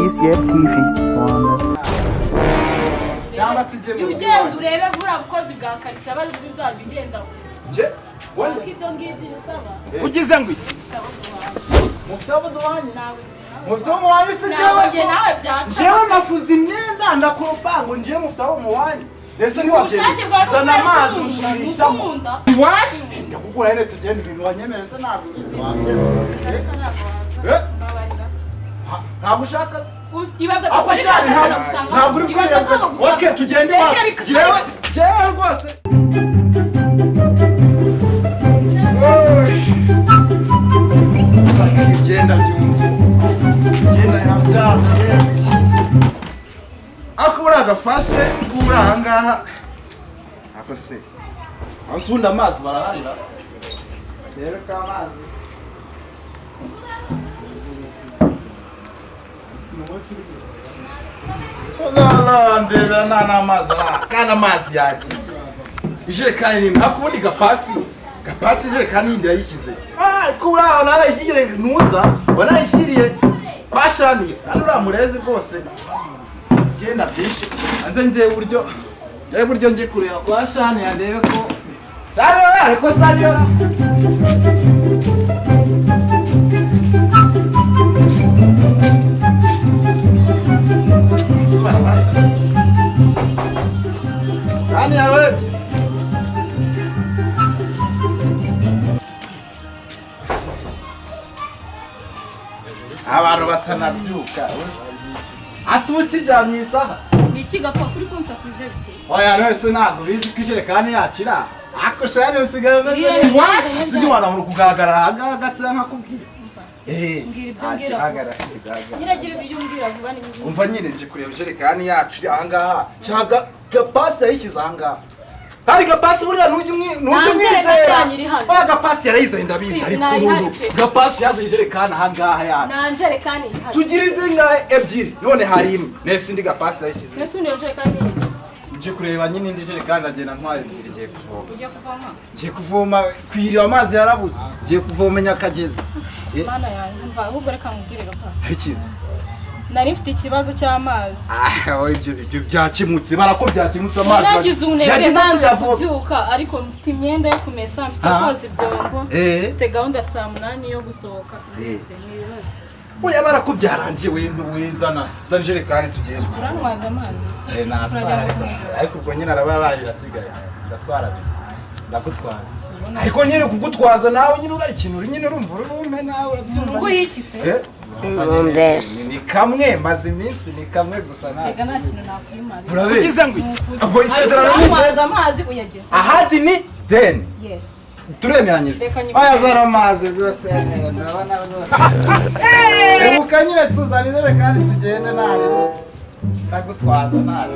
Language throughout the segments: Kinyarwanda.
Peace TV Rwanda. Cyangwa tujye mu ugenda urebe buriya bukozi bwa karitsiye bari buri bwabyo ugenda je wanda kito ngibyo bisaba ugize ngo mufite abaduhanye mufite umuhanye se jewe nafuze imyenda ndakopa ngo ngiye mufite umuhanye Nese ni wabye zana amazi ushirishamo what ndakugura ene tugenda ibintu wanyemere se ntabwo ntabwo ushaka ibaze ko ntabwo uri kwiyemeza okay tugende jewe rwose genda yabyara akubura agafase kubura ahangaha ako se asunda amazi baraharira rero ka amazi la ndera nana amazi kana amazi yaki ijerekani ni hakundi gapasi ijerekani indi yayishyize kubura narayishyigiye ntuza wanayishyiriye kwa shani hano uramureze rwose genda byinshi anze ndebe buryo ngiye kureba kwa shani yandebe ko shani ariko sariyo shani yawe abantu batanabyuka asubuki ryamye isaha iki gapfa kuri konsa kuze bite oya nese ntabwo bizi ko ijerekani yacira ako shani usigaye what sindi wana mu kugaragara hagati nkakubwira ngira nyiragira ibyo umbwira vuba ni umva nyine nje kureba ijerekani yacu ahangaha cyaga gapasi yayishyize ahangaha hari gapasi buriya nujye mwizera gapasi yarayize ndabizi ariko gapasi yazaye ijerekani ahangaha yacu nanjerekani tugira izingahe ebyiri none hari imwe nese indi gapasi yayishyize nese undi jerekani nje kureba nyine indi jerekani agenda ntwaye ebyiri ngiye kuvoma ugiye kuvoma kwiriwe amazi yarabuze ngiye kuvoma nyakageze mana yanjye mva ahubwo reka nkubwire gapfa ikizi nari mfite ikibazo cy'amazi ibyo byakemutse barako byakemutse amazi nagize unebwe nanze kubyuka ariko mfite imyenda yo kumesa mfite koza ibyombo mfite gahunda saa 8 yo gusohoka mbese ni ibibazo oya barako byarangiye wizana zana ijerekani tugende turanywaza amazi natwara ariko ubwo nyine arabaye irasigaye ndatwara ndakutwaza ariko nyine kugutwaza nawe nyine ugari ikintu nyine urumva urumpe nawe ubwo yikise ni kamwe maze iminsi ni kamwe gusa nawe rega nta kintu nakwimana urabizi ngo abo isezerano turanywaza amazi uyageze ahadi ni then yes turemeranyije aya zara amazi rwose ndabona rwose ebuka nyine tuzanire kandi tugende nawe ndagutwaza nawe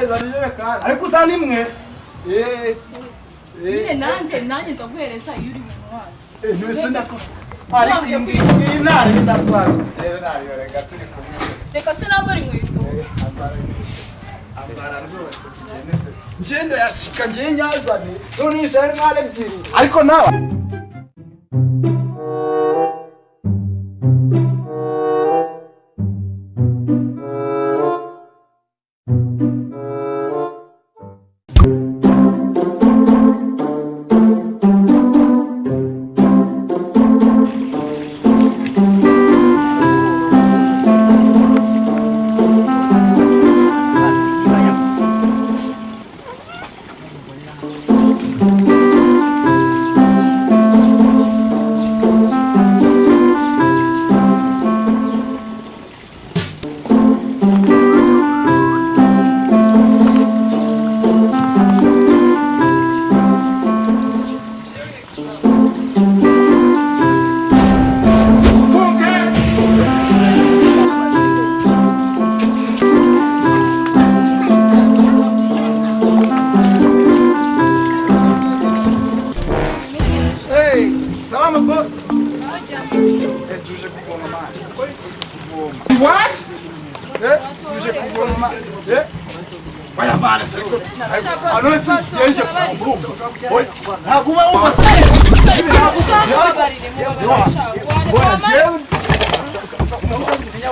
zanire kandi ariko usa nimwe nyine nanjye ndaguhereza iyo uri mu mazi nese ndako ariko iyi ntari ndatwara rero nawe rega turi kumwe reka se nambara inkweto ambara rwose ngenda yashika ngiye nyazane none ishari mwale ebyiri ariko nawe What? Tuje kuvoma. Baya bana se. Ano si yenje kurumba. Oya, ntakuba umva se. Ntakuba.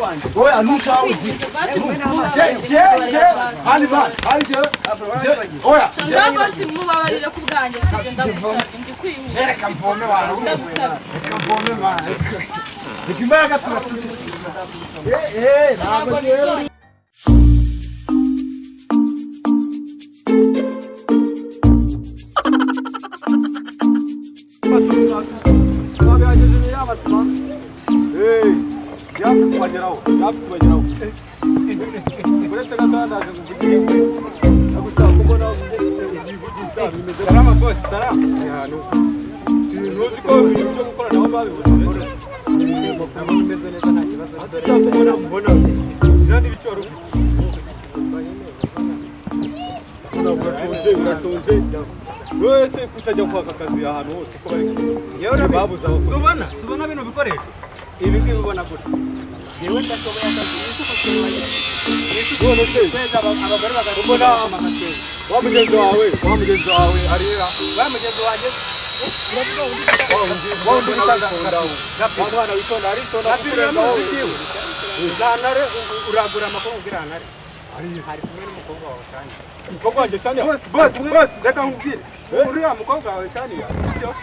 wanjye. Oya ntushaka ugiye. Je handi man. Handi oya. Ngabo simubabarire ku bwanjye sibyo ndagusabye ndikwinjira. Reka mvome wawe. Ndagusabye. Reka mvome man. Reka imbaraga turatuzi. Ntabwo rero. wese kutajya kwaka akazi ahantu hose ko bari babuza subona bino bikoresho ibi ngibi ubona gute yewe ndashoboye akazi none se abagore bagakubona wa mugenzi wawe arira wa mugenzi wanjye mwana witonda aritonda zanare uragura amakuru ubwirantare hari kumwe n'umukobwa wawe kandi umukobwa wanjye Shania boss reka nkubwire uriya mukobwa wawe Shania sibyo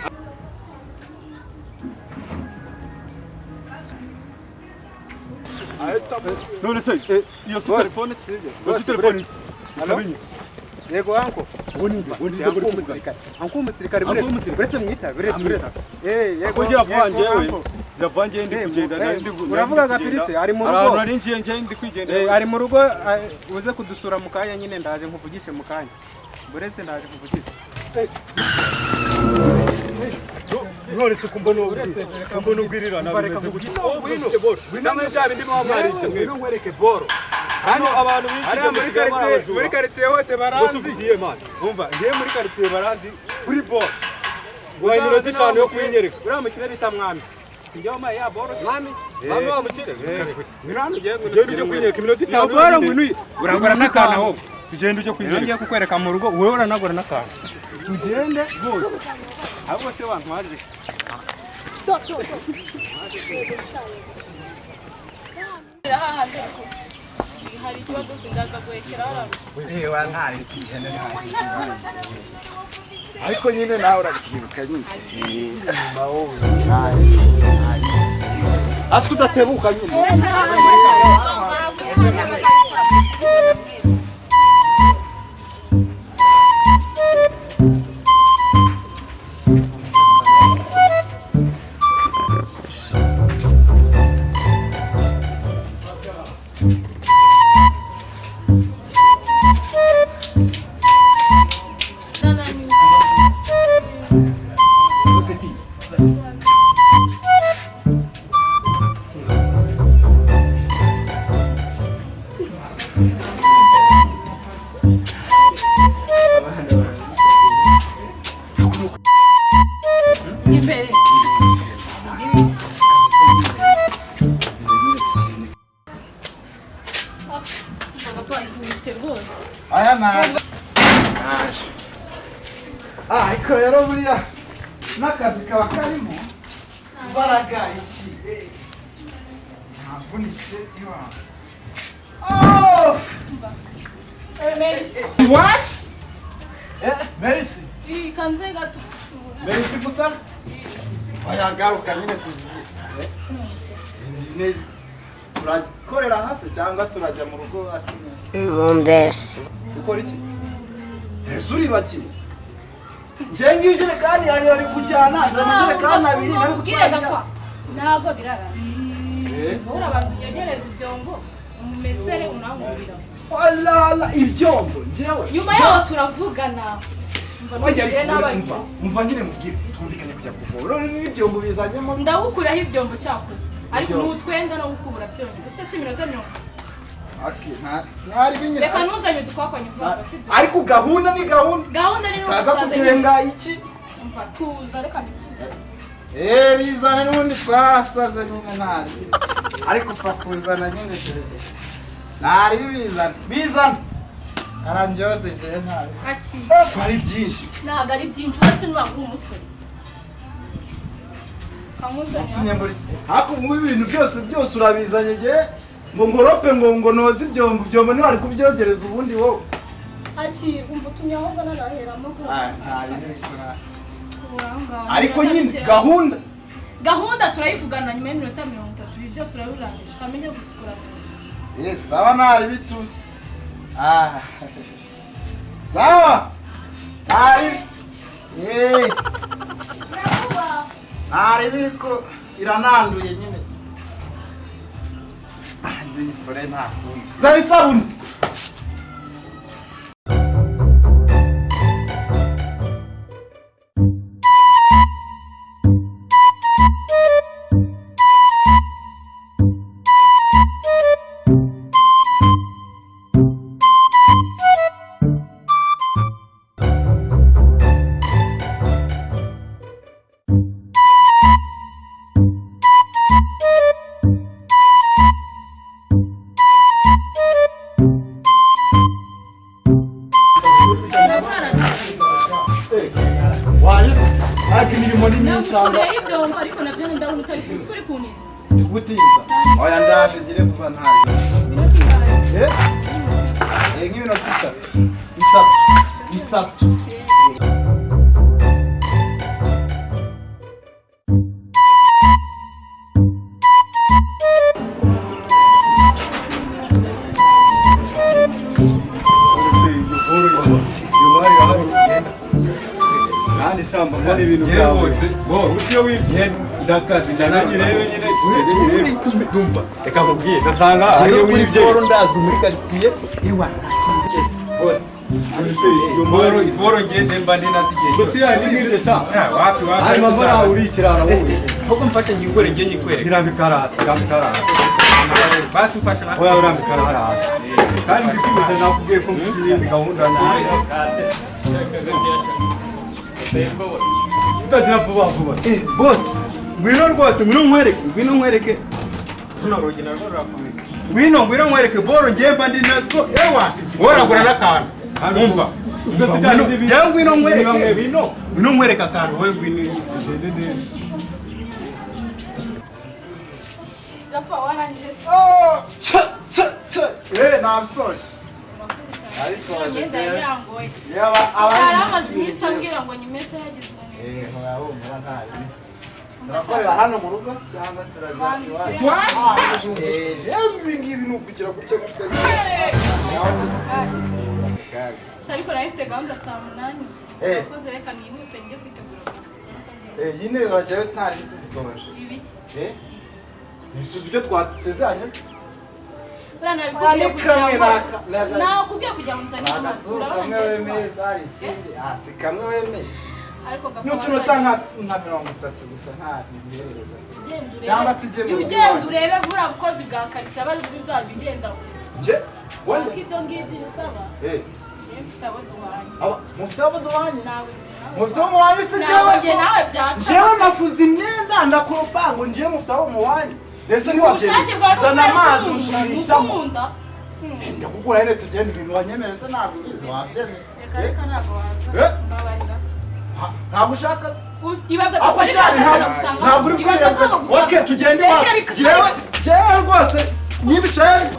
none se iyo telefone sibyo telefone yego anko anko umusirikare buretse mwita yego Javange ndi kugenda ndi uravuga Gapirisi ari mu rugo ari ngiye ndi kwigendera ari mu rugo uze kudusura mu kanya nyine ndaje nkuvugishe mu kanya buretse ndaje kuvugisha ntoretse kumbona ubwirira nawe namwe bya bindi mwamwari cyangwe nkwereke boro hano abantu binjije muri quartier hose baranzi umva ngiye muri quartier baranzi kuri boro wayi minota 5 yo kwinyereka uramukire bita mwami sinjoma ya boro mwami mwami wa mukire mirano uje kwinyereka minota 5 boro ngwinuye uragora nakana ho tugende uje kwinyereka ngiye kukwereka mu rugo wewe uranagora nakana tugende bose abo se wantwaje hari ikibazo sindaza guhekera ntari tugende ariko nyine nawe urakibuka nyine asi kudatebuka nyine imbere aya naje ariko rero buriya n'akazi kaba karimo imbaraga iki navunitse what Mercy kanze gato Mercy gusa bayagaruka nyine tuvuye turakorera hasi cyangwa turajya mu rugo Bombes. dukora iki ese uri baki njye ngijerekani yari kujyana nzira amajerekani abiri nari gutwara ntago birara urabanza unyogereza ibyombo umumesere unangurira walala ibyombo njyewe nyuma yaho turavugana mva nyine mubwire twumvikanye kujya kuvura n'ibyombo bizanyemo ndagukuraho ibyombo cyakoze ariko n'utwenda no gukubura byonyine gusa si iminota 40 ntari binyine reka ntuzanye udukwakwanye vuba sibyo ariko gahunda ni gahunda ni taza kugenga iki umva tuza reka nikuze bizana n'ubundi twarasaze nyine ntari ariko upfa kuzana nyine ntari bizana aranjyoze njyewe ntari aki ari byinshi ntabwo ari byinshi hasi ntabwo umusore kamuzanye tunyembura iki ariko mu ibintu byose urabizanye njye ngo ngorope ngo noze ibyombo ni wari kubyogereza ubundi wowe. Aki umva tumyaho gana naheramo ko. Ariko nyine gahunda turayivugana nyuma y'iminota 30 ibi byose urabirangije kamenye gusukura. Yes, sawa nari bitu. Sawa. Nari. Nari biriko irananduye nyine. Ndi fore nta kundi. Zari sabuni. Ariko nabyo ndabona utari kuri kuniza. Gutiza. Oya ndaje ngire vuba ntayo. Nk'iminota 3. Kandi samba mbona ibintu byawe bo usiyo wibye ndakazi nanjye rebe nyine ndumva reka mubwiye ndasanga ariyo wibye boro ndazwe muri quartier iwa boss boro ngende mba ndi nasigiye gusi ya nimwe cha wapi ari mavara urikirana wowe ahubwo mfashe ngikore ngiye nyikwere birambikarasi basi mfashe na oya urambikarasi kandi bikwiye nakubwiye ko mfite gahunda Utagira vuba. Boss, ngwino rwose ngwino nkwereke. Hano rugina rurakomeye. Ngwino nkwereke boro ngemba ndi naso ewa. Woragura nakantu. Umva. Ngwino nkwereke akantu we ngwino. Gapfa warangije. Nabsoje. Ari soje. Yenda yangoye. Yaba abamaze nisambwira ngo nyimese yagize umwe. Hoya mura ntazi. Turakorera hano mu rugo cyangwa turajya ngibi nukugira gutya gutya. Ariko rafite gahunda saa 8. Koze reka nihute njye kwitegura. Yine urajyayo ntari tubisoje. Ibiki? Nisuze ibyo twasezeranye. Bana bikugiye kugira ngo nzanye amazi. Kamwe wemeza ari ikindi. Si kamwe wemeye. Ariko gapfa. N'utunota nka 30 gusa nta bihereza. Cyangwa tujye mu. Ugenda urebe bura bukozi bwa karitsiye bari buri bwabyo ugenda. Je, wanda Kito ngibyo isaba. Mufite abo duhanye? Nawe. Mufite abo muhanye se jewe? Jewe nafuze imyenda ndakoropa ngo ngiye mufite abo muhanye. Nese ni wabye. Zana amazi ushirishamo. Ndakugura rero tugenda ibintu wanyemereza ntabwo bizi wabyemeye. Reka ntabwo waza. Babarira. Ntabwo ushaka se? Ibaze ko ntabwo uri kwiyemeza. Okay, tugende iwacu. Jewe rwose nibishaka.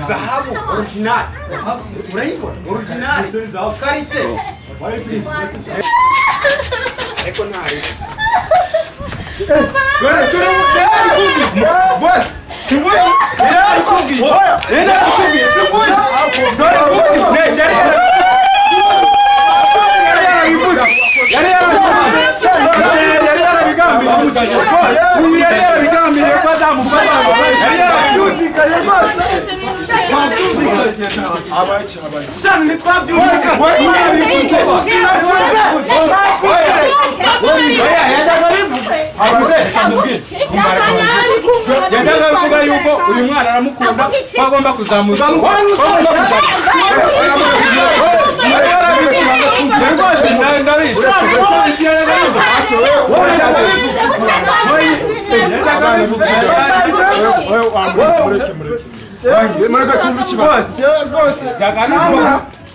Zahabu original. Urayibona? Original. Karite. Eko ntari. Boss, simuye. Yajyaga kuvuga yuko uyu mwana aramukunda bagomba kuzamuza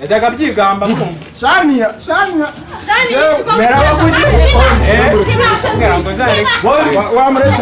yajyaga byigamba Shania Shania wamuretse